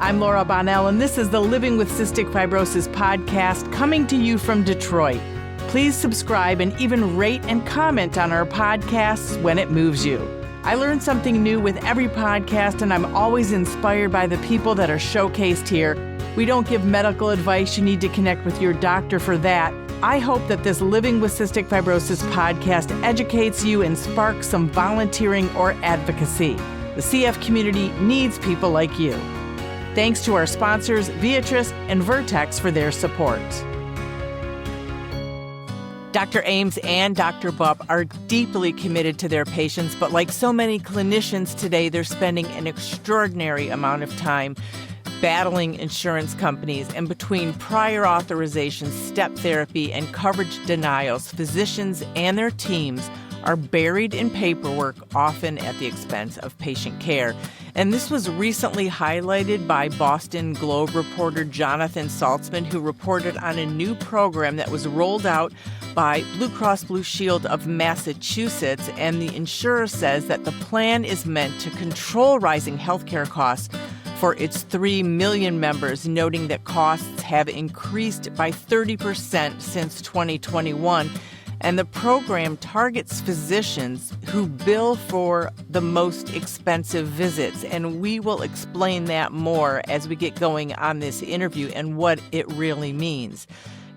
I'm Laura Bonnell, and this is the Living with Cystic Fibrosis podcast coming to you from Detroit. Please subscribe and even rate and comment on our podcasts when it moves you. I learn something new with every podcast, and I'm always inspired by the people that are showcased here. We don't give medical advice. You need to connect with your doctor for that. I hope that this Living with Cystic Fibrosis podcast educates you and sparks some volunteering or advocacy. The CF community needs people like you. Thanks to our sponsors, Viatris and Vertex, for their support. Dr. Ames and Dr. Bupp are deeply committed to their patients, but like so many clinicians today, they're spending an extraordinary amount of time battling insurance companies, and between prior authorizations, step therapy, and coverage denials, physicians and their teams are buried in paperwork, often at the expense of patient care. And this was recently highlighted by Boston Globe reporter Jonathan Saltzman, who reported on a new program that was rolled out by Blue Cross Blue Shield of Massachusetts. And the insurer says that the plan is meant to control rising healthcare costs for its 3 million members, noting that costs have increased by 30% since 2021. And the program targets physicians who bill for the most expensive visits. And we will explain that more as we get going on this interview and what it really means.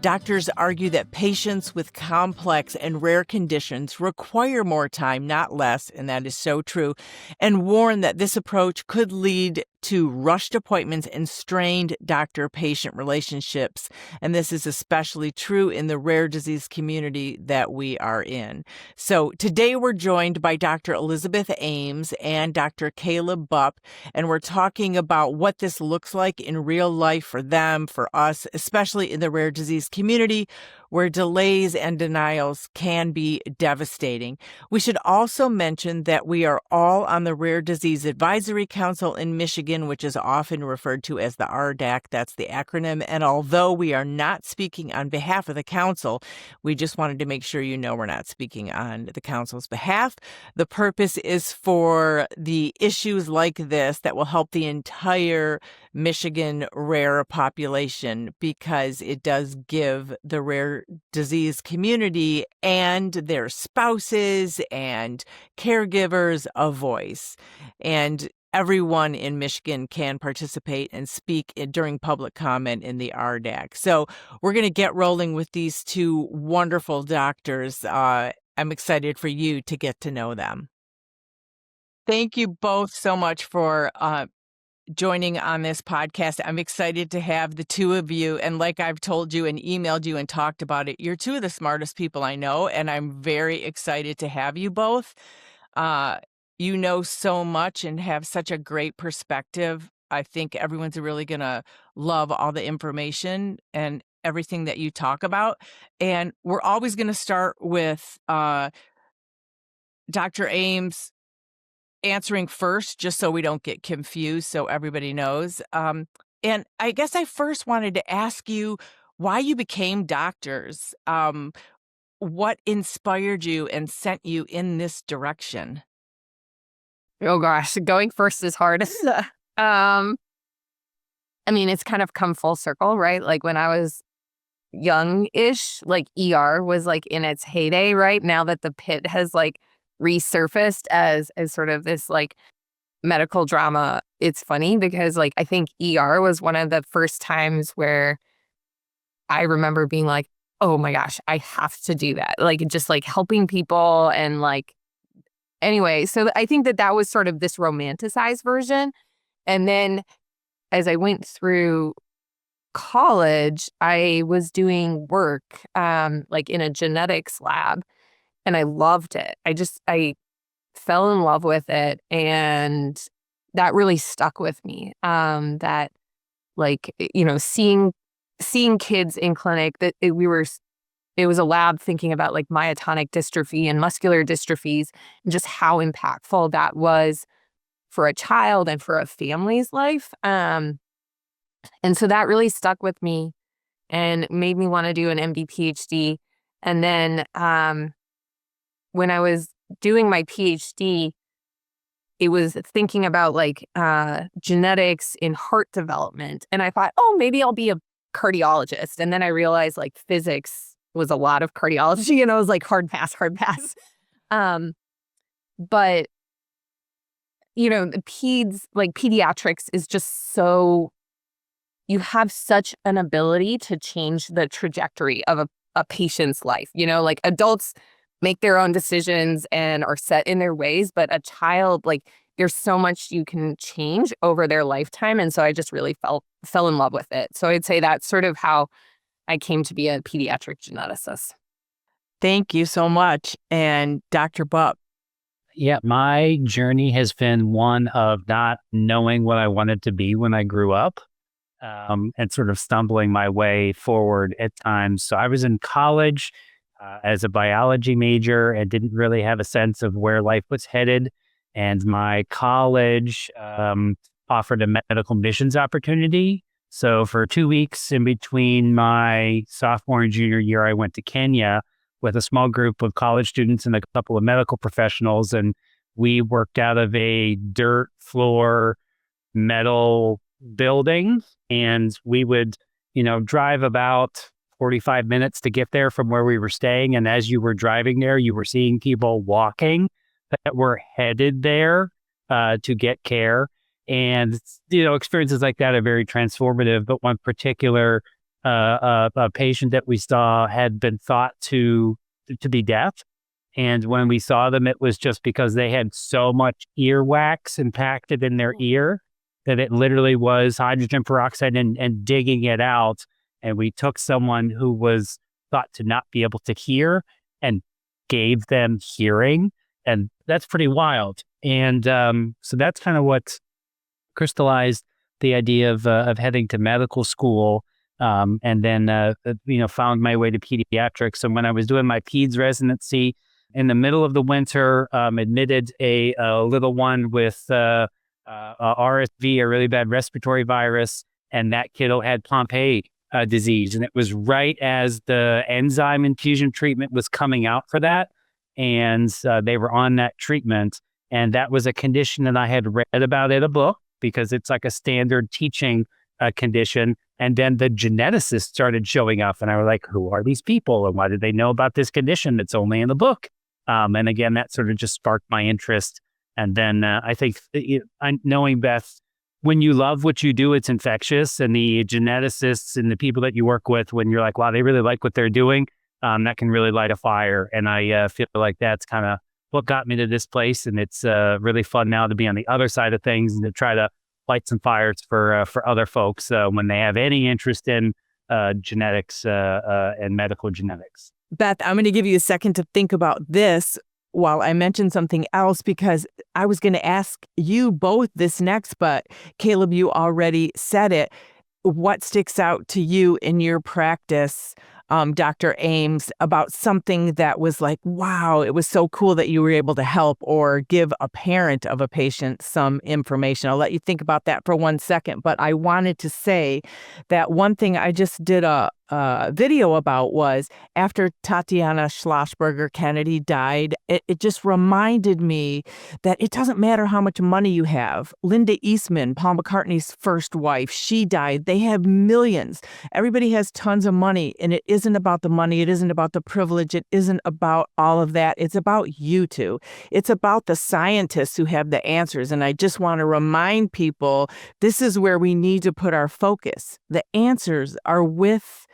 Doctors argue that patients with complex and rare conditions require more time, not less, and that is so true, and warn that this approach could lead to rushed appointments and strained doctor-patient relationships. And this is especially true in the rare disease community that we are in. So today we're joined by Dr. Elizabeth Ames and Dr. Caleb Bupp, and we're talking about what this looks like in real life for them, for us, especially in the rare disease community, where delays and denials can be devastating. We should also mention that we are all on the Rare Disease Advisory Council in Michigan, which is often referred to as the RDAC. That's the acronym. And although we are not speaking on behalf of the council, we just wanted to make sure you know we're not speaking on the council's behalf. The purpose is for the issues like this that will help the entire Michigan rare population, because it does give the rare disease community and their spouses and caregivers a voice. And everyone in Michigan can participate and speak during public comment in the RDAC. So we're going to get rolling with these two wonderful doctors. I'm excited for you to get to know them. Thank you both so much for joining on this podcast. I'm excited to have the two of you. And like I've told you and emailed you and talked about it, you're two of the smartest people I know. And I'm very excited to have you both. You know so much and have such a great perspective. I think everyone's really going to love all the information and everything that you talk about. And we're always going to start with Dr. Ames answering first, just so we don't get confused, so everybody knows. And I guess I first wanted to ask you why you became doctors. What inspired you and sent you in this direction? Oh gosh, going first is hard. I mean, it's kind of come full circle, right? Like when I was young-ish, like ER was like in its heyday, right? Now that the pit has like resurfaced as sort of this like medical drama, it's funny because like I think ER was one of the first times where I remember being like, oh my gosh, I have to do that. Like just like helping people and like, anyway, so I think that was sort of this romanticized version. And then as I went through college, I was doing work like in a genetics lab. And I loved it. I fell in love with it. And that really stuck with me. That like, you know, seeing kids in clinic, that it was a lab thinking about like myotonic dystrophy and muscular dystrophies and just how impactful that was for a child and for a family's life. And so that really stuck with me and made me want to do an MD PhD. And then when I was doing my PhD, it was thinking about like genetics in heart development. And I thought, oh, maybe I'll be a cardiologist. And then I realized like physics was a lot of cardiology, and I was like, hard pass, hard pass. But the pediatrics is just so, you have such an ability to change the trajectory of a patient's life. Like adults make their own decisions and are set in their ways, but a child, like there's so much you can change over their lifetime. And so I just really fell in love with it. So I'd say that's sort of how I came to be a pediatric geneticist. Thank you so much. And Dr. Bupp. Yeah, my journey has been one of not knowing what I wanted to be when I grew up, and sort of stumbling my way forward at times. So I was in college as a biology major and didn't really have a sense of where life was headed. And my college offered a medical missions opportunity. So for 2 weeks in between my sophomore and junior year, I went to Kenya with a small group of college students and a couple of medical professionals. And we worked out of a dirt floor metal building. And we would, drive about 45 minutes to get there from where we were staying. And as you were driving there, you were seeing people walking that were headed there to get care. And, experiences like that are very transformative. But one particular a patient that we saw had been thought to be deaf. And when we saw them, it was just because they had so much earwax impacted in their ear that it literally was hydrogen peroxide and digging it out. And we took someone who was thought to not be able to hear and gave them hearing. And that's pretty wild. And so that's kind of what crystallized the idea of heading to medical school. And then, found my way to pediatrics. And when I was doing my peds residency in the middle of the winter, admitted a little one with RSV, a really bad respiratory virus, and that kiddo had Pompe disease. And it was right as the enzyme infusion treatment was coming out for that. And they were on that treatment. And that was a condition that I had read about in a book because it's like a standard teaching condition. And then the geneticists started showing up and I was like, who are these people? And why did they know about this condition that's only in the book? And again, that sort of just sparked my interest. And then I think knowing Beth, when you love what you do, it's infectious. And the geneticists and the people that you work with, when you're like, wow, they really like what they're doing, that can really light a fire. And I feel like that's kind of what got me to this place. And it's really fun now to be on the other side of things and to try to light some fires for other folks when they have any interest in genetics and medical genetics. Beth, I'm going to give you a second to think about this while I mention something else, because I was going to ask you both this next, but Caleb, you already said it. What sticks out to you in your practice, Dr. Ames, about something that was like, wow, it was so cool that you were able to help or give a parent of a patient some information? I'll let you think about that for 1 second. But I wanted to say that one thing I just did a video about was after Tatiana Schlossberger Kennedy died, it just reminded me that it doesn't matter how much money you have. Linda Eastman, Paul McCartney's first wife, she died. They have millions. Everybody has tons of money, and it isn't about the money. It isn't about the privilege. It isn't about all of that. It's about you two. It's about the scientists who have the answers. And I just want to remind people, this is where we need to put our focus. The answers are with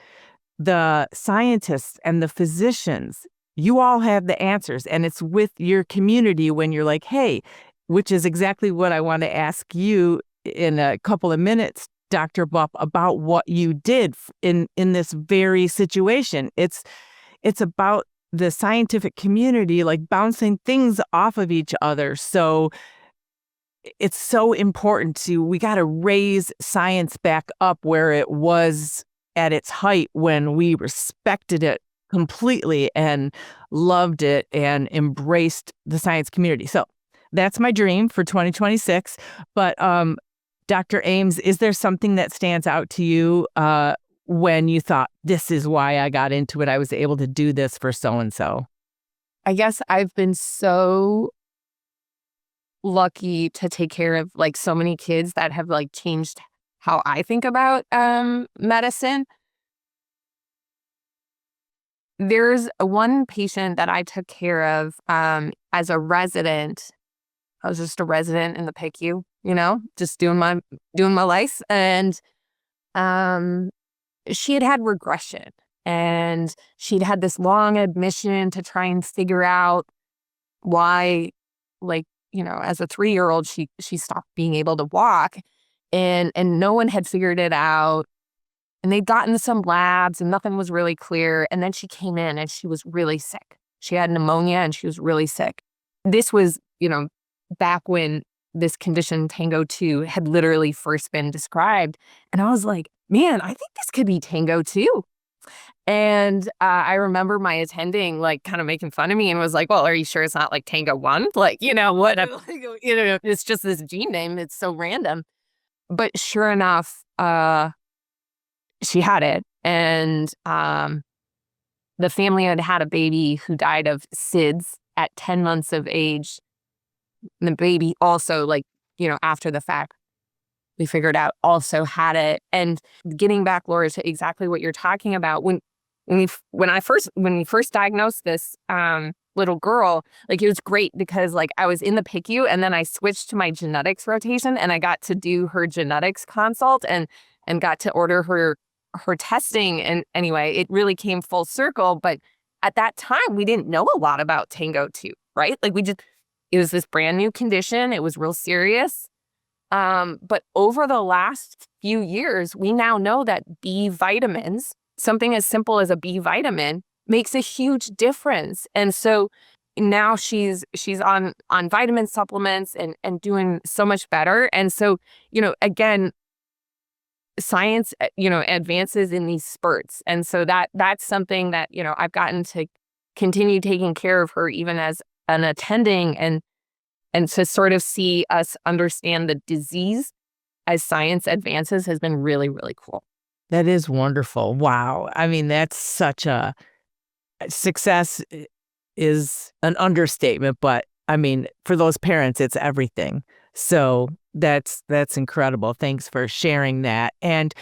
the scientists and the physicians. You all have the answers, and it's with your community when you're like, hey, which is exactly what I want to ask you in a couple of minutes, Dr. Bupp, about what you did in this very situation. It's about the scientific community, like bouncing things off of each other. So it's so important we got to raise science back up where it was at its height when we respected it completely and loved it and embraced the science community. So that's my dream for 2026. But Dr. Ames, is there something that stands out to you when you thought, this is why I got into it? I was able to do this for so-and-so. I guess I've been so lucky to take care of like so many kids that have like changed how I think about medicine. There's one patient that I took care of as a resident. I was just a resident in the PICU, just doing my life. And she had regression, and she'd had this long admission to try and figure out why, like, as a 3-year-old, she stopped being able to walk, and no one had figured it out. And they'd gotten some labs and nothing was really clear. And then she came in and she was really sick. She had pneumonia and she was really sick. This was, back when this condition, Tango 2, had literally first been described. And I was like, man, I think this could be Tango 2. And I remember my attending like kind of making fun of me and was like, well, are you sure it's not like Tango 1? Like, what? It's just this gene name. It's so random. But sure enough, she had it. And the family had had a baby who died of SIDS at 10 months of age. And the baby also, like, after the fact, we figured out also had it. And getting back, Laura, to exactly what you're talking about, when we first diagnosed this little girl, like, it was great because like I was in the PICU and then I switched to my genetics rotation and I got to do her genetics consult and got to order her testing. And anyway, it really came full circle. But at that time, we didn't know a lot about Tango 2, right? Like it was this brand new condition. It was real serious. But over the last few years, we now know that B vitamins, something as simple as a B vitamin, makes a huge difference. And so now she's on vitamin supplements and doing so much better. And so, again, science, advances in these spurts. And so that's something that, I've gotten to continue taking care of her even as an attending and to sort of see us understand the disease as science advances has been really, really cool. That is wonderful. Wow. I mean, that's such a success is an understatement, but I mean, for those parents, it's everything. So that's incredible. Thanks for sharing that. And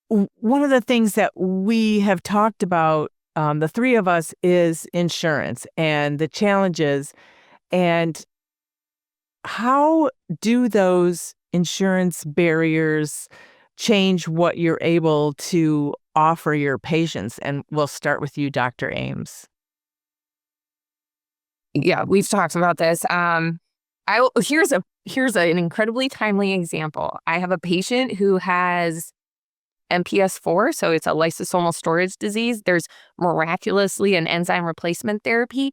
one of the things that we have talked about, the three of us, is insurance and the challenges. And how do those insurance barriers change what you're able to offer your patients? And we'll start with you, Dr. Ames. Yeah, we've talked about this. Here's an incredibly timely example. I have a patient who has MPS IV, so it's a lysosomal storage disease. There's miraculously an enzyme replacement therapy.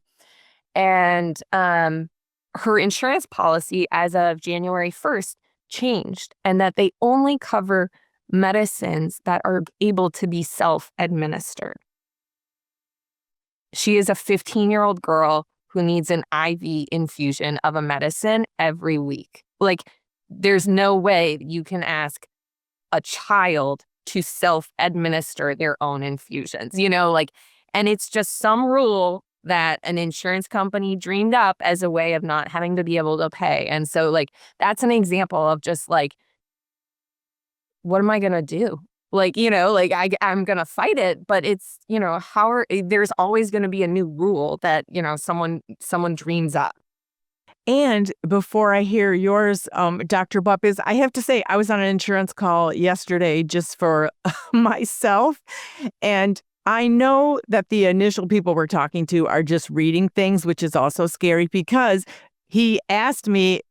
And her insurance policy as of January 1st changed, and that they only cover medicines that are able to be self-administered. She is a 15-year-old girl who needs an IV infusion of a medicine every week. Like, there's no way you can ask a child to self-administer their own infusions, and it's just some rule that an insurance company dreamed up as a way of not having to be able to pay. And so, like, that's an example of just like, what am I going to do? Like, I'm going to fight it, but it's, there's always going to be a new rule that, someone dreams up. And before I hear yours, Dr. Bupp, I have to say, I was on an insurance call yesterday just for myself. And I know that the initial people we're talking to are just reading things, which is also scary because he asked me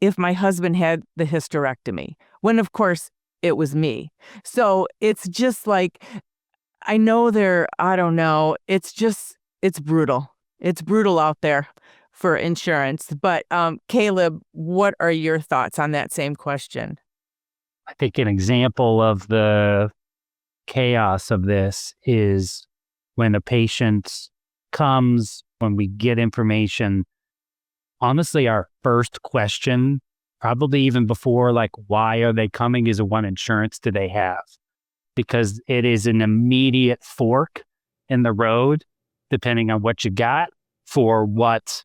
if my husband had the hysterectomy, when of course it was me. So it's just like, I don't know, it's brutal. It's brutal out there for insurance. But Caleb, what are your thoughts on that same question? I think an example of the chaos of this is when a patient comes, when we get information. Honestly, our first question, probably even before like, why are they coming, is what insurance do they have? Because it is an immediate fork in the road, depending on what you got, for what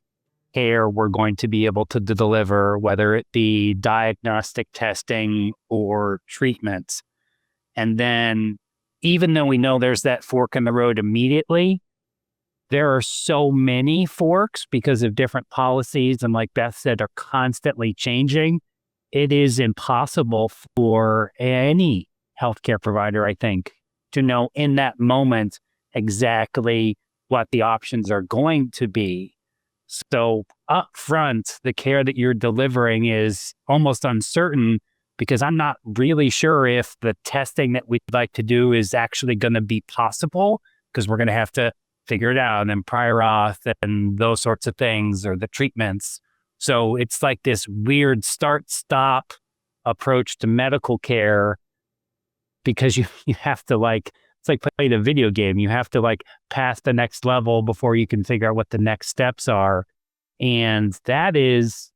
care we're going to be able to deliver, whether it be diagnostic testing or treatments. And then even though we know there's that fork in the road immediately, there are so many forks because of different policies. And like Beth said, are constantly changing. It is impossible for any healthcare provider, I think, to know in that moment exactly what the options are going to be. So up front, the care that you're delivering is almost uncertain because I'm not really sure if the testing that we'd like to do is actually going to be possible, because we're going to have to figure it out and prior auth and those sorts of things, or the treatments. So it's like this weird start-stop approach to medical care, because you have to it's like playing a video game. You have to pass the next level before you can figure out what the next steps are. And that is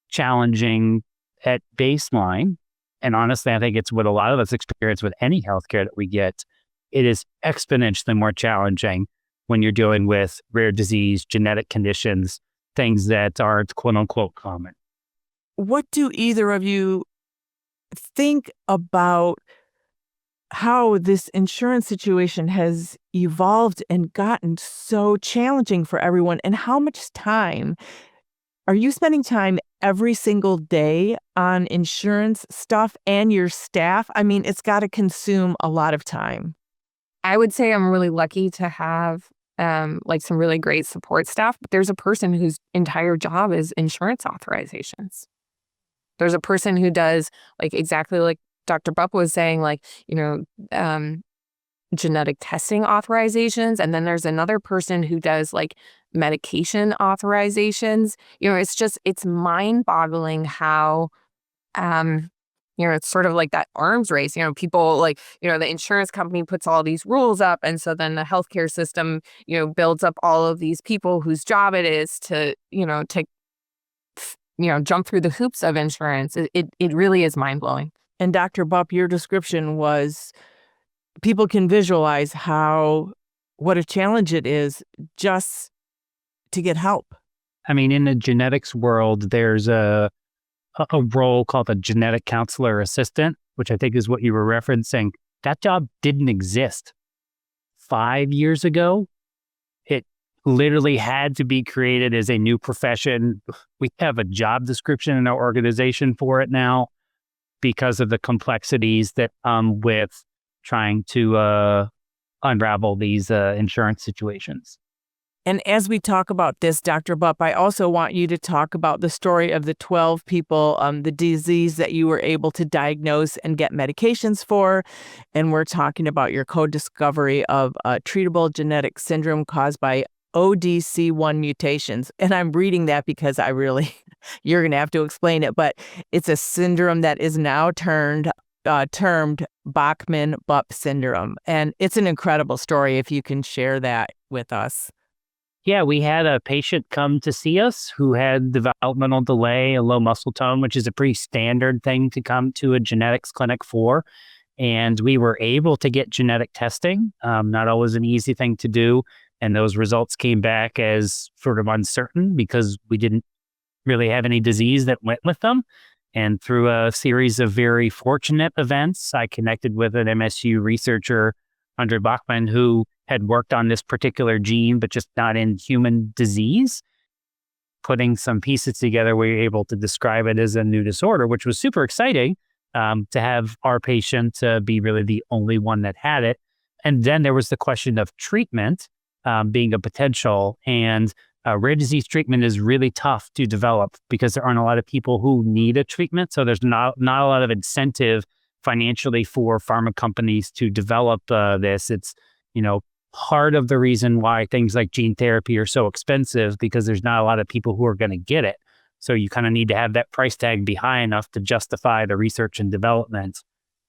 challenging at baseline. And honestly, I think it's what a lot of us experience with any healthcare that we get. It is exponentially more challenging when you're dealing with rare disease, genetic conditions, things that aren't quote unquote common. What do either of you think about how this insurance situation has evolved and gotten so challenging for everyone, and how much time are you spending time every single day on insurance stuff and your staff? I mean, it's got to consume a lot of time. I would say I'm really lucky to have some really great support staff, but there's a person whose entire job is insurance authorizations. There's a person who does exactly like Dr. Bupp was saying, genetic testing authorizations. And then there's another person who does medication authorizations. It's mind-boggling how, it's sort of like that arms race. People the insurance company puts all these rules up. And so then the healthcare system, builds up all of these people whose job it is to jump through the hoops of insurance. It really is mind-blowing. And Dr. Bupp, your description was people can visualize what a challenge it is just to get help. I mean, in the genetics world, there's a role called a genetic counselor assistant, which I think is what you were referencing. That job didn't exist 5 years ago. It literally had to be created as a new profession. We have a job description in our organization for it now, because of the complexities that with trying to unravel these insurance situations. And as we talk about this, Dr. Bupp, I also want you to talk about the story of the 12 people, the disease that you were able to diagnose and get medications for. And we're talking about your co-discovery of treatable genetic syndrome caused by ODC1 mutations. And I'm reading that because you're going to have to explain it, but it's a syndrome that is now termed Bachman-Bupp syndrome. And it's an incredible story if you can share that with us. Yeah, we had a patient come to see us who had developmental delay, a low muscle tone, which is a pretty standard thing to come to a genetics clinic for. And we were able to get genetic testing, not always an easy thing to do. And those results came back as sort of uncertain because we didn't really have any disease that went with them. And through a series of very fortunate events, I connected with an MSU researcher, Andre Bachman, who had worked on this particular gene, but just not in human disease. Putting some pieces together, we were able to describe it as a new disorder, which was super exciting to have our patient be really the only one that had it. And then there was the question of treatment being a potential. And rare disease treatment is really tough to develop because there aren't a lot of people who need a treatment. So there's not a lot of incentive financially for pharma companies to develop this. It's, part of the reason why things like gene therapy are so expensive, because there's not a lot of people who are going to get it. So you kind of need to have that price tag be high enough to justify the research and development.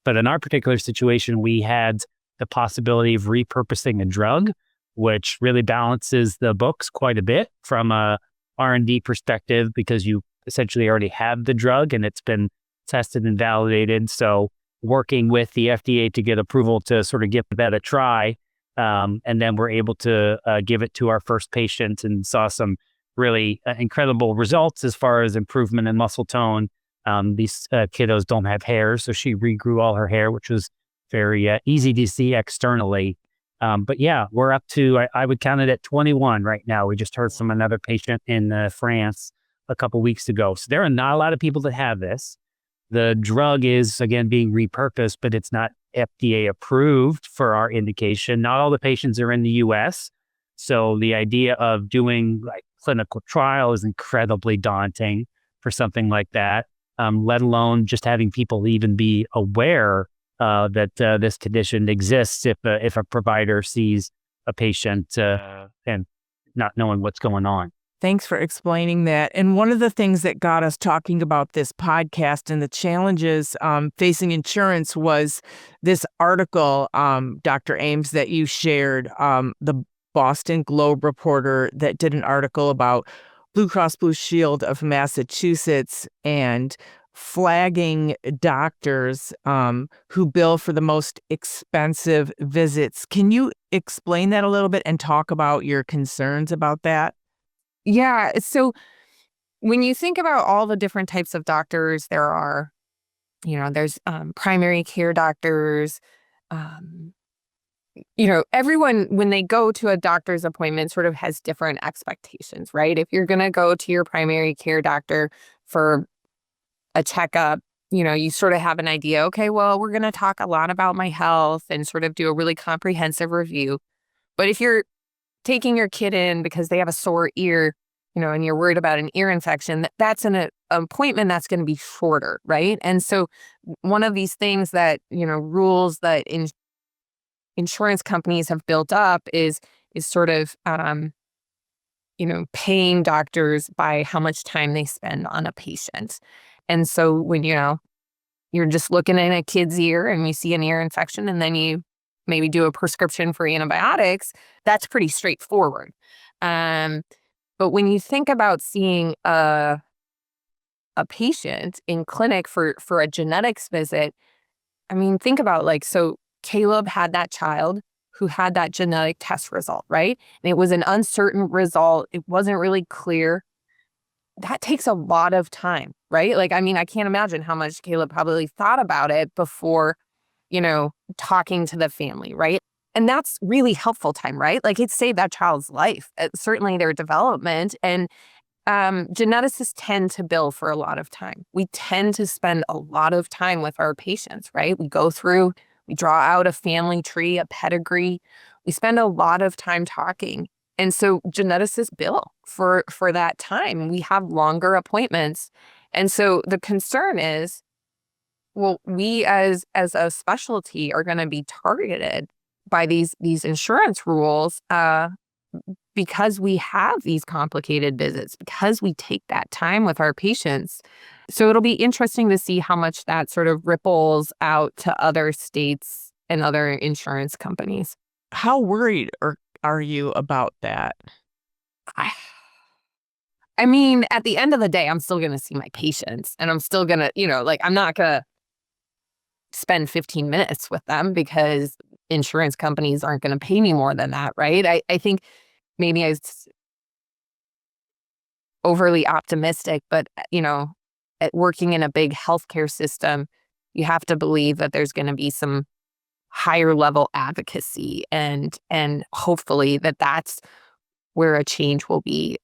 But in our particular situation, we had the possibility of repurposing a drug, which really balances the books quite a bit from a R&D perspective, because you essentially already have the drug and it's been tested and validated. So working with the FDA to get approval to sort of give that a try. And then we're able to give it to our first patient and saw some really incredible results as far as improvement in muscle tone. These kiddos don't have hair, so she regrew all her hair, which was very easy to see externally. But yeah, we're up to, I would count it at 21 right now. We just heard from another patient in France a couple weeks ago. So there are not a lot of people that have this. The drug is, again, being repurposed, but it's not FDA approved for our indication. Not all the patients are in the US. So the idea of doing like clinical trial is incredibly daunting for something like that, let alone just having people even be aware that this condition exists if a provider sees a patient and not knowing what's going on. Thanks for explaining that. And one of the things that got us talking about this podcast and the challenges facing insurance was this article, Dr. Ames, that you shared, the Boston Globe reporter that did an article about Blue Cross Blue Shield of Massachusetts and flagging doctors who bill for the most expensive visits. Can you explain that a little bit and talk about your concerns about that? Yeah. So when you think about all the different types of doctors, there are, there's primary care doctors. Everyone, when they go to a doctor's appointment, sort of has different expectations, right? If you're going to go to your primary care doctor for a checkup, you sort of have an idea, okay, well, we're going to talk a lot about my health and sort of do a really comprehensive review. But if you're taking your kid in because they have a sore ear, and you're worried about an ear infection, that's an appointment that's going to be shorter, right? And so one of these things that, rules that insurance companies have built up is sort of, paying doctors by how much time they spend on a patient. And so when, you're just looking in a kid's ear and you see an ear infection and then you maybe do a prescription for antibiotics, that's pretty straightforward. But when you think about seeing a patient in clinic for a genetics visit, I mean, think about so Caleb had that child who had that genetic test result, right? And it was an uncertain result. It wasn't really clear. That takes a lot of time, right? I can't imagine how much Caleb probably thought about it before, talking to the family, right? And that's really helpful time, right? It saved that child's life, certainly their development. And geneticists tend to bill for a lot of time. We tend to spend a lot of time with our patients, right? We go through, we draw out a family tree, a pedigree. We spend a lot of time talking. And so geneticists bill for that time. We have longer appointments. And so the concern is, well, we as a specialty are going to be targeted by these insurance rules because we have these complicated visits, because we take that time with our patients. So it'll be interesting to see how much that sort of ripples out to other states and other insurance companies. How worried are you about that? I mean, at the end of the day, I'm still going to see my patients and I'm still going to, I'm not going to spend 15 minutes with them because insurance companies aren't going to pay me more than that, right? I think maybe I was overly optimistic, but, at working in a big healthcare system, you have to believe that there's going to be some higher level advocacy and hopefully that's where a change will be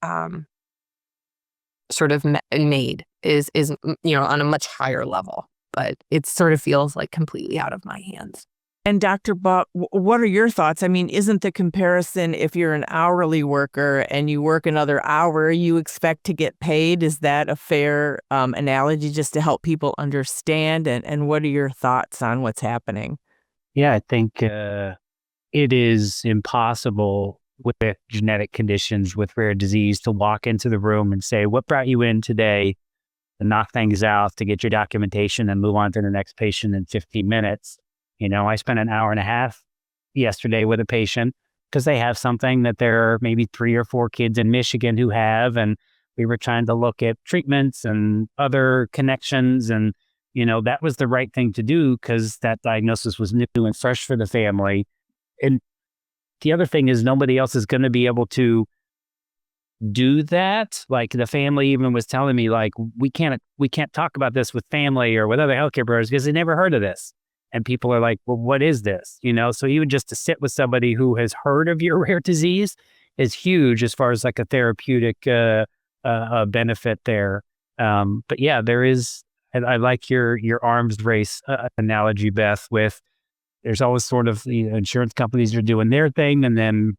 sort of made is on a much higher level. But it sort of feels like completely out of my hands. And Dr. Bupp, what are your thoughts? I mean, isn't the comparison if you're an hourly worker and you work another hour, you expect to get paid? Is that a fair analogy just to help people understand? And what are your thoughts on what's happening? Yeah, I think it is impossible with genetic conditions, with rare disease, to walk into the room and say, what brought you in today? To knock things out, to get your documentation and move on to the next patient in 15 minutes. I spent an hour and a half yesterday with a patient because they have something that there are maybe 3 or 4 kids in Michigan who have, and we were trying to look at treatments and other connections. And, that was the right thing to do because that diagnosis was new and fresh for the family. And the other thing is nobody else is going to be able to do that. Like the family even was telling me, like, we can't talk about this with family or with other healthcare providers because they never heard of this. And people are like, well, what is this? So even just to sit with somebody who has heard of your rare disease is huge as far as like a therapeutic benefit there. But yeah, there is. I like your arms race analogy, Beth. With there's always sort of insurance companies are doing their thing, and then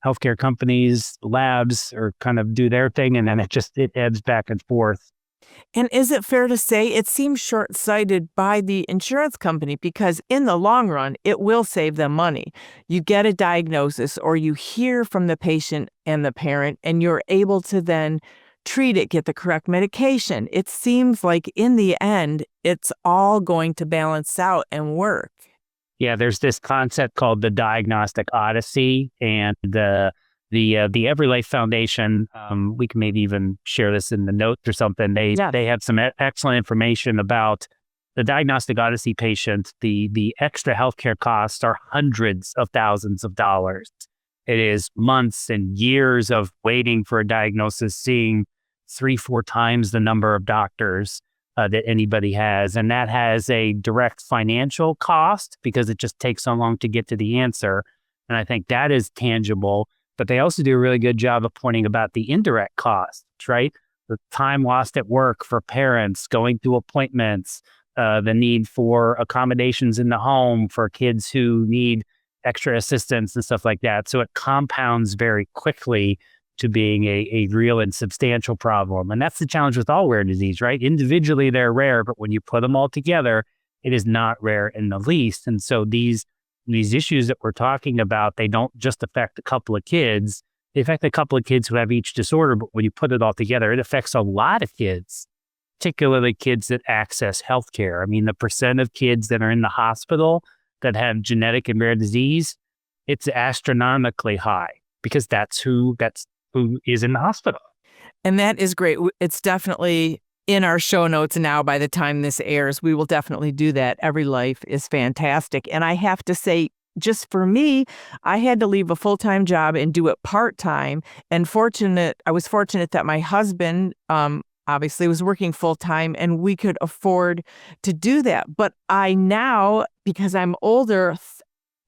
healthcare companies, labs, are kind of do their thing, and then it ebbs back and forth. And is it fair to say it seems short-sighted by the insurance company because in the long run, it will save them money. You get a diagnosis or you hear from the patient and the parent, and you're able to then treat it, get the correct medication. It seems like in the end, it's all going to balance out and work. Yeah, there's this concept called the diagnostic odyssey, and the Every Life Foundation. We can maybe even share this in the notes or something. They have some excellent information about the diagnostic odyssey patients. The extra healthcare costs are hundreds of thousands of dollars. It is months and years of waiting for a diagnosis, seeing 3-4 times the number of doctors that anybody has. And that has a direct financial cost because it just takes so long to get to the answer. And I think that is tangible. But they also do a really good job of pointing about the indirect costs, right? The time lost at work for parents, going to appointments, the need for accommodations in the home for kids who need extra assistance and stuff like that. So it compounds very quickly to being a real and substantial problem. And that's the challenge with all rare disease, right? Individually, they're rare, but when you put them all together, it is not rare in the least. And so these issues that we're talking about, they don't just affect a couple of kids. They affect a couple of kids who have each disorder, but when you put it all together, it affects a lot of kids, particularly kids that access healthcare. I mean, the percent of kids that are in the hospital that have genetic and rare disease, it's astronomically high because that's who is in the hospital. And that is great. It's definitely in our show notes now. By the time this airs, we will definitely do that. Every Life is fantastic. And I have to say, just for me, I had to leave a full-time job and do it part-time. And I was fortunate that my husband obviously was working full-time and we could afford to do that. But I now, because I'm older,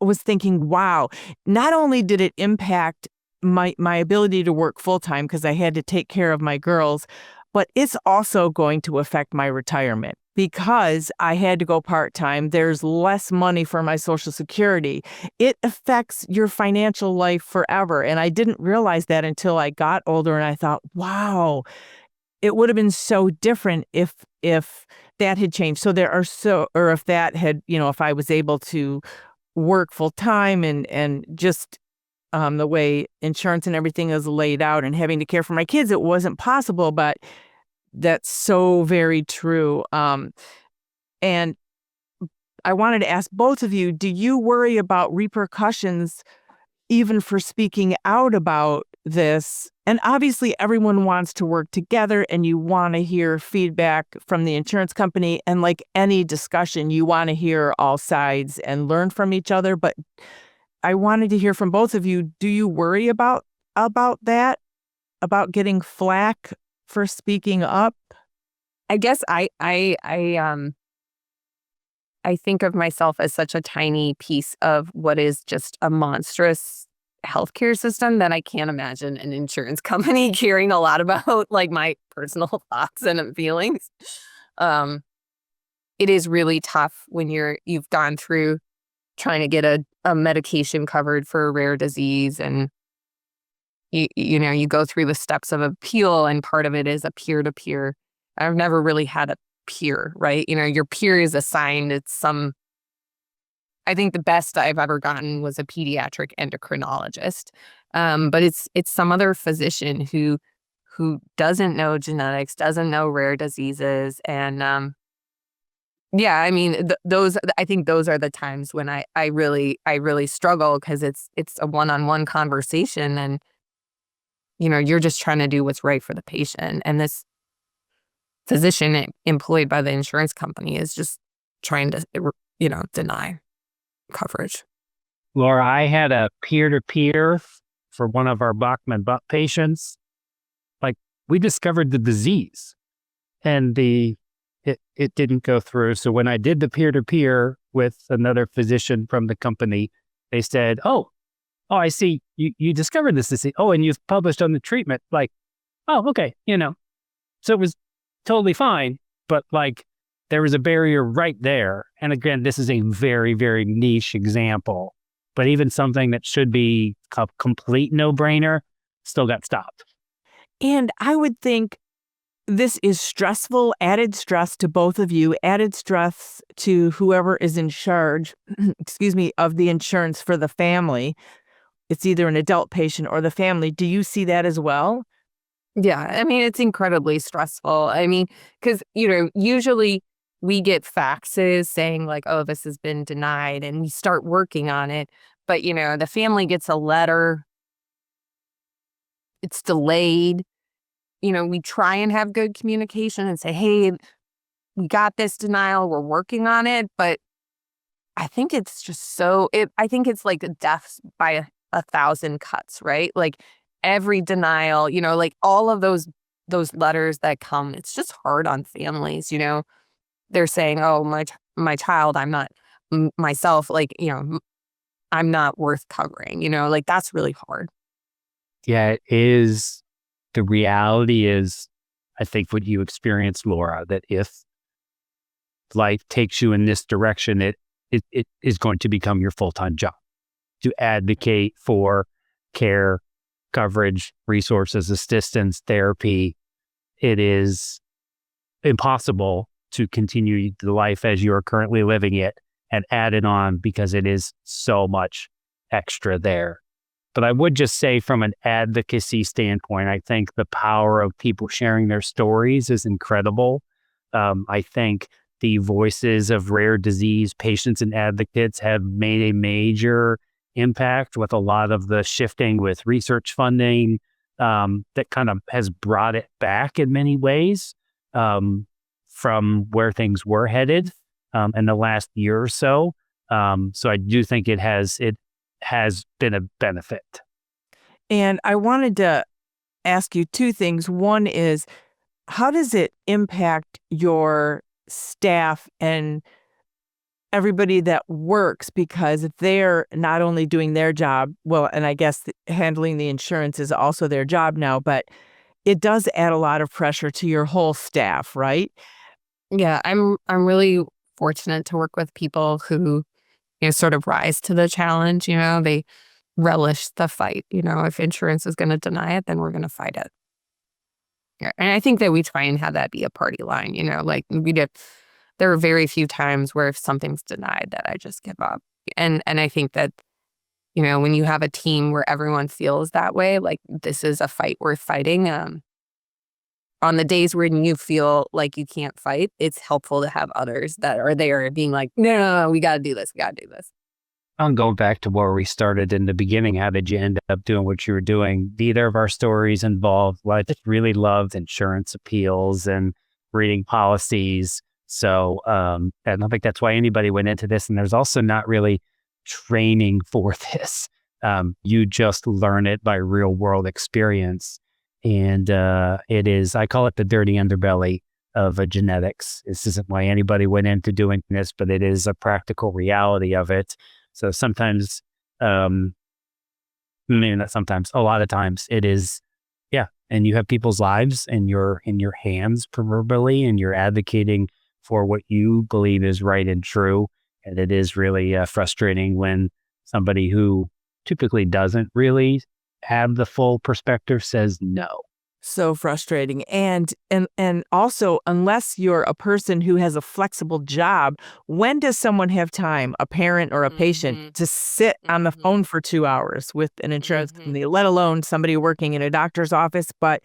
was thinking, wow, not only did it impact my ability to work full-time because I had to take care of my girls, but it's also going to affect my retirement because I had to go part-time. There's less money for my Social Security. It affects your financial life forever. And I didn't realize that until I got older, and I thought, wow, it would have been so different if that had changed. So if that had, if I was able to work full-time and just the way insurance and everything is laid out and having to care for my kids, it wasn't possible, but that's so very true. And I wanted to ask both of you, do you worry about repercussions even for speaking out about this? And obviously everyone wants to work together and you want to hear feedback from the insurance company, and like any discussion, you want to hear all sides and learn from each other. But I wanted to hear from both of you. Do you worry about that? About getting flack for speaking up? I guess I think of myself as such a tiny piece of what is just a monstrous healthcare system that I can't imagine an insurance company caring a lot about like my personal thoughts and feelings. It is really tough when you've gone through trying to get a medication covered for a rare disease, and you go through the steps of appeal, and part of it is a peer-to-peer. I've never really had a peer, right? Your peer is assigned. I think the best I've ever gotten was a pediatric endocrinologist, but it's some other physician who doesn't know genetics, doesn't know rare diseases, and yeah, I mean, I think those are the times when I really struggle because it's a one-on-one conversation, and you're just trying to do what's right for the patient, and this physician employed by the insurance company is just trying to deny coverage. Laura, I had a peer-to-peer for one of our Bupp patients, we discovered the disease and it didn't go through. So when I did the peer-to-peer with another physician from the company, they said, oh, I see you discovered this disease. Oh, and you've published on the treatment. Like, oh, okay. So it was totally fine, but like there was a barrier right there. And again, this is a very, very niche example, but even something that should be a complete no-brainer still got stopped. And I would think this is stressful, added stress to both of you, added stress to whoever is in charge, of the insurance for the family. It's either an adult patient or the family. Do you see that as well? Yeah, I mean, it's incredibly stressful. I mean, because, usually we get faxes saying like, oh, this has been denied, and we start working on it. But, the family gets a letter, it's delayed. We try and have good communication and say, hey, we got this denial, we're working on it. But I think it's just I think it's like death by a thousand cuts, right? Like every denial, like all of those letters that come, it's just hard on families. They're saying, oh, my child, I'm not myself, like, I'm not worth covering, like that's really hard. Yeah, it is. The reality is, I think what you experienced, Laura, that if life takes you in this direction, it is going to become your full-time job to advocate for care, coverage, resources, assistance, therapy. It is impossible to continue the life as you are currently living it and add it on because it is so much extra there. But I would just say from an advocacy standpoint, I think the power of people sharing their stories is incredible. I think the voices of rare disease patients and advocates have made a major impact with a lot of the shifting with research funding that kind of has brought it back in many ways from where things were headed in the last year or so. So I do think it has been a benefit. And I wanted to ask you two things. One is, how does it impact your staff and everybody that works? Because they're not only doing their job, well, and I guess handling the insurance is also their job now, but it does add a lot of pressure to your whole staff, right? Yeah, I'm really fortunate to work with people who sort of rise to the challenge. They relish the fight. If insurance is going to deny it, then we're going to fight it. Yeah, and I think that we try and have that be a party line. Like there are very few times where if something's denied that I just give up. And I think that when you have a team where everyone feels that way, like this is a fight worth fighting. On the days when you feel like you can't fight, it's helpful to have others that are there being like, no, we got to do this. We got to do this. I'm going back to where we started in the beginning. How did you end up doing what you were doing? Neither of our stories involved, I just really loved insurance appeals and reading policies. So and I think that's why anybody went into this. And there's also not really training for this. You just learn it by real world experience. And it is, I call it the dirty underbelly of genetics. This isn't why anybody went into doing this, but it is a practical reality of it. So sometimes, maybe not sometimes, a lot of times it is, yeah. And you have people's lives in your hands proverbially, and you're advocating for what you believe is right and true. And it is really frustrating when somebody who typically doesn't really have the full perspective says no. So frustrating. And also, unless you're a person who has a flexible job, when does someone have time, a parent or a patient, to sit on the phone for 2 hours with an insurance company, let alone somebody working in a doctor's office? But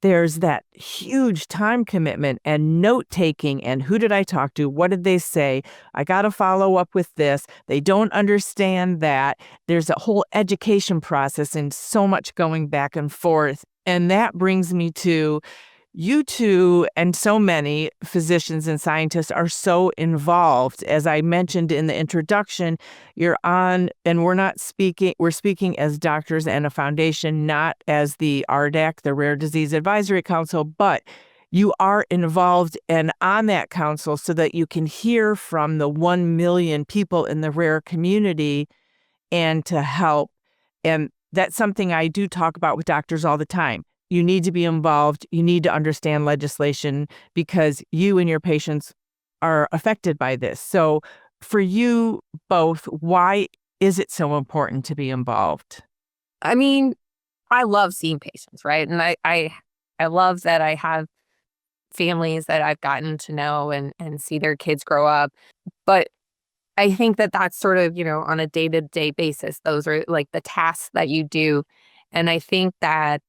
there's that huge time commitment and note taking. And who did I talk to? What did they say? I got to follow up with this. They don't understand that. There's a whole education process and so much going back and forth. And that brings me to You two and so many physicians and scientists are so involved. As I mentioned in the introduction, you're on, and we're speaking as doctors and a foundation, not as the RDAC, the Rare Disease Advisory Council, but you are involved and on that council so that you can hear from the 1 million people in the rare community and to help. And that's something I do talk about with doctors all the time. You need to be involved. You need to understand legislation because you and your patients are affected by this. So for you both, why is it so important to be involved? I mean, I love seeing patients, right? And I love that I have families that I've gotten to know and see their kids grow up. But I think that that's sort of, on a day-to-day basis, those are like the tasks that you do. And I think that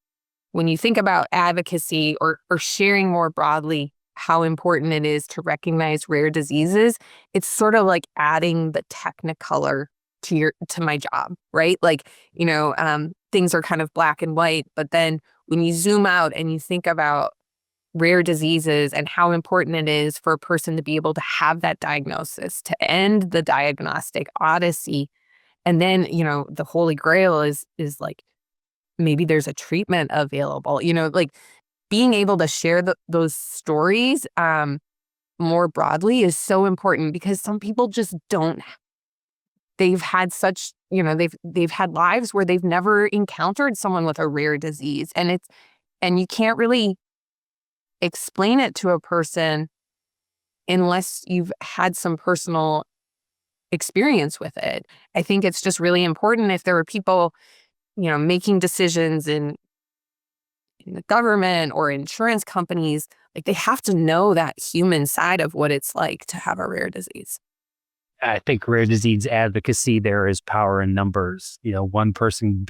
when you think about advocacy or sharing more broadly how important it is to recognize rare diseases, it's sort of like adding the technicolor to my job, right? Like, things are kind of black and white, but then when you zoom out and you think about rare diseases and how important it is for a person to be able to have that diagnosis, to end the diagnostic odyssey. And then, the holy grail is like, maybe there's a treatment available, like being able to share those stories more broadly is so important because some people just don't. They've had such, they've had lives where they've never encountered someone with a rare disease, and you can't really explain it to a person unless you've had some personal experience with it. I think it's just really important if there are people, making decisions in the government or insurance companies, like they have to know that human side of what it's like to have a rare disease. I think rare disease advocacy, there is power in numbers. One person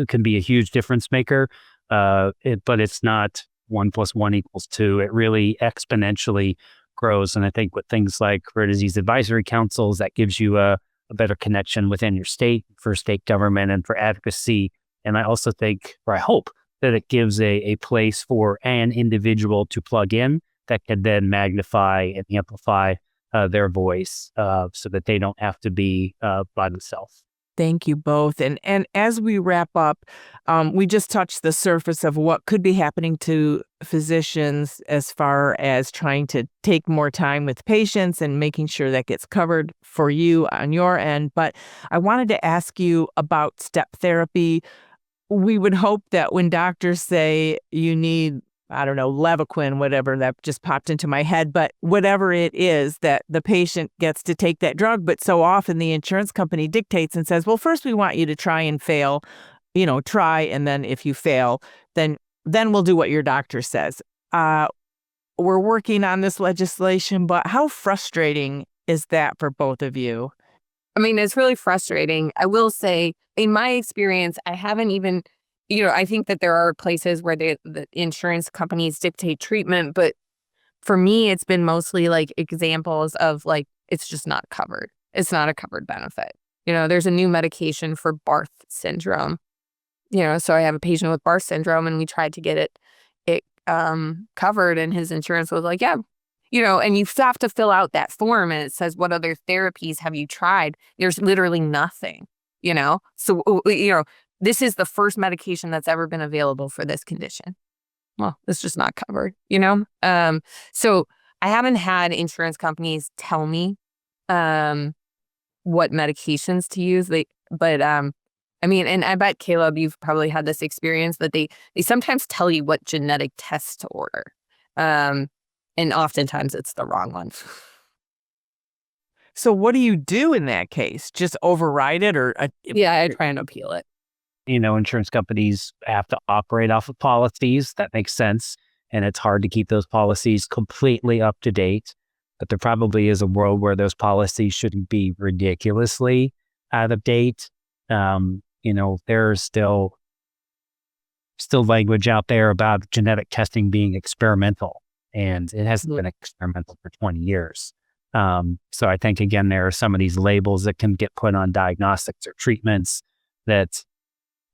can be a huge difference maker, but it's not 1 + 1 = 2. It really exponentially grows. And I think with things like rare disease advisory councils, that gives you a better connection within your state for state government and for advocacy. And I also think, or I hope, that it gives a place for an individual to plug in that can then magnify and amplify their voice so that they don't have to be by themselves. Thank you both. And as we wrap up, we just touched the surface of what could be happening to physicians as far as trying to take more time with patients and making sure that gets covered for you on your end. But I wanted to ask you about step therapy. We would hope that when doctors say you need, I don't know, Levaquin, whatever, that just popped into my head, but whatever it is, that the patient gets to take that drug. But so often the insurance company dictates and says, well, first we want you to try and fail, try. And then if you fail, then we'll do what your doctor says. We're working on this legislation, but how frustrating is that for both of you? I mean, it's really frustrating. I will say, in my experience, I haven't even, I think that there are places where the insurance companies dictate treatment, but for me, it's been mostly like examples of like, it's just not covered. It's not a covered benefit. There's a new medication for Barth syndrome. So I have a patient with Barth syndrome and we tried to get it covered and his insurance was like, yeah. And you have to fill out that form and it says, what other therapies have you tried? There's literally nothing, So, this is the first medication that's ever been available for this condition. Well, it's just not covered, So I haven't had insurance companies tell me what medications to use. And I bet, Caleb, you've probably had this experience that they sometimes tell you what genetic tests to order. And oftentimes it's the wrong one. So what do you do in that case? Just override it or? Yeah, I try and appeal it. Insurance companies have to operate off of policies. That makes sense. And it's hard to keep those policies completely up to date. But there probably is a world where those policies shouldn't be ridiculously out of date. There's still language out there about genetic testing being experimental. And it hasn't been experimental for 20 years. So I think, again, there are some of these labels that can get put on diagnostics or treatments that,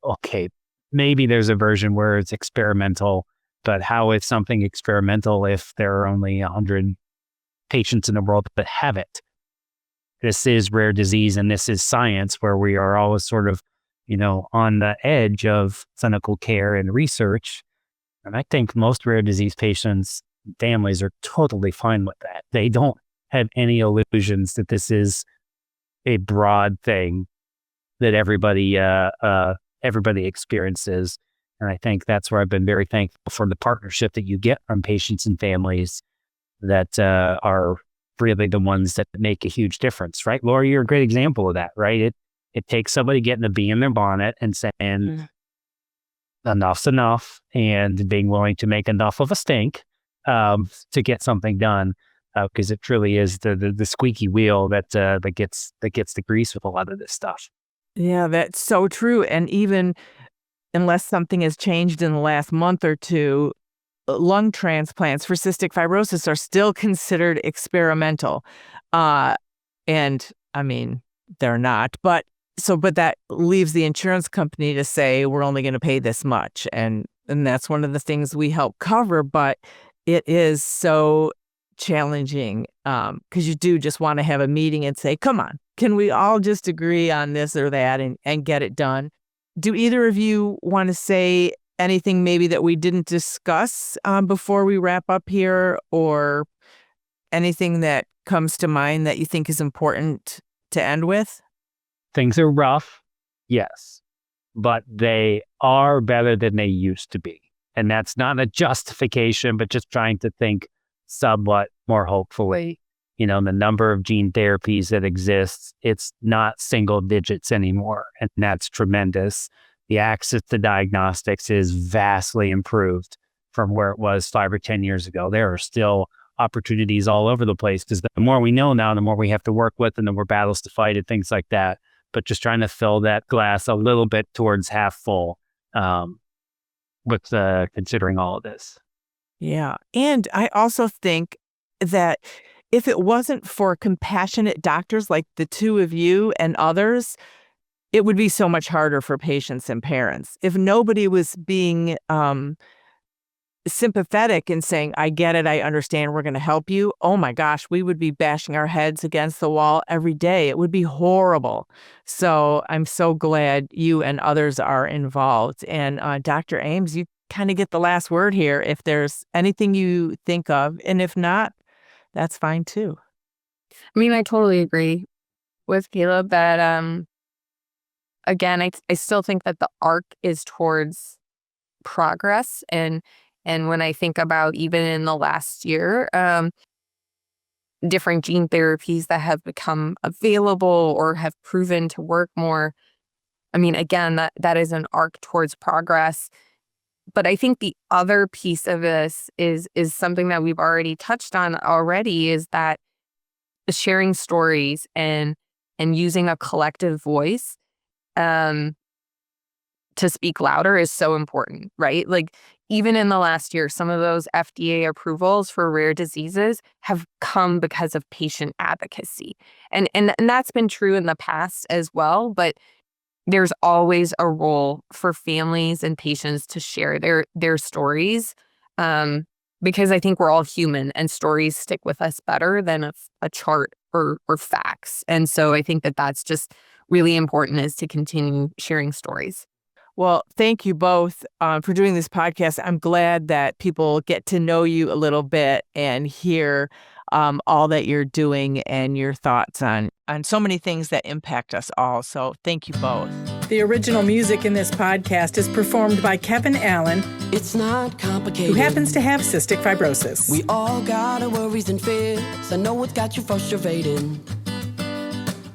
okay, maybe there's a version where it's experimental, but how is something experimental if there are only 100 patients in the world that have it? This is rare disease and this is science, where we are always sort of, on the edge of clinical care and research. And I think most rare disease patients, families are totally fine with that. They don't have any illusions that this is a broad thing that everybody experiences. And I think that's where I've been very thankful for the partnership that you get from patients and families that are really the ones that make a huge difference, right? Laura, you're a great example of that, right? It takes somebody getting a bee in their bonnet and saying, enough's enough, and being willing to make enough of a stink to get something done, because it truly is the squeaky wheel that gets the grease with a lot of this stuff. Yeah, that's so true. And even unless something has changed in the last month or two, lung transplants for cystic fibrosis are still considered experimental. And I mean, they're not, but that leaves the insurance company to say, we're only going to pay this much. And that's one of the things we help cover, but it is so challenging because you do just want to have a meeting and say, come on, can we all just agree on this or that and get it done? Do either of you want to say anything maybe that we didn't discuss before we wrap up here, or anything that comes to mind that you think is important to end with? Things are rough, yes, but they are better than they used to be. And that's not a justification, but just trying to think somewhat more hopefully. The number of gene therapies that exists, it's not single digits anymore, and that's tremendous. The access to diagnostics is vastly improved from where it was 5 or 10 years ago. There are still opportunities all over the place, because the more we know now, the more we have to work with, and the more battles to fight and things like that. But just trying to fill that glass a little bit towards half full with considering all of this. Yeah. And I also think that if it wasn't for compassionate doctors like the two of you and others, it would be so much harder for patients and parents. If nobody was being sympathetic and saying, I get it, I understand, we're going to help you, oh my gosh, we would be bashing our heads against the wall every day. It would be horrible. So I'm so glad you and others are involved. And Dr. Ames, you kind of get the last word here if there's anything you think of. And if not, that's fine too. I mean, I totally agree with Caleb that, again, I still think that the arc is towards progress. And when I think about even in the last year, different gene therapies that have become available or have proven to work more, I mean, again, that is an arc towards progress. But I think the other piece of this is something that we've already touched on already, is that sharing stories and using a collective voice to speak louder is so important, right? Like, even in the last year, some of those FDA approvals for rare diseases have come because of patient advocacy. And that's been true in the past as well, but there's always a role for families and patients to share their stories, because I think we're all human and stories stick with us better than a chart or facts. And so I think that's just really important, is to continue sharing stories. Well, thank you both for doing this podcast. I'm glad that people get to know you a little bit and hear all that you're doing and your thoughts on so many things that impact us all. So thank you both. The original music in this podcast is performed by Kevin Allen. It's not complicated. Who happens to have cystic fibrosis. We all got our worries and fears. I know it's got you frustrated,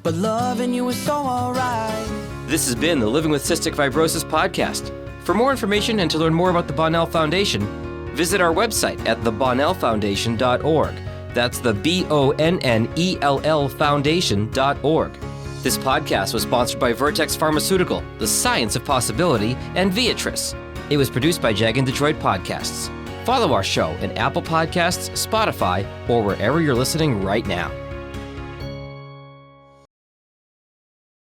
but loving you is so alright. This has been the Living with Cystic Fibrosis podcast. For more information and to learn more about the Bonnell Foundation, visit our website at thebonnellfoundation.org. That's the BONNELL Foundation.org. This podcast was sponsored by Vertex Pharmaceutical, The Science of Possibility, and Viatris. It was produced by Jag and Detroit Podcasts. Follow our show in Apple Podcasts, Spotify, or wherever you're listening right now.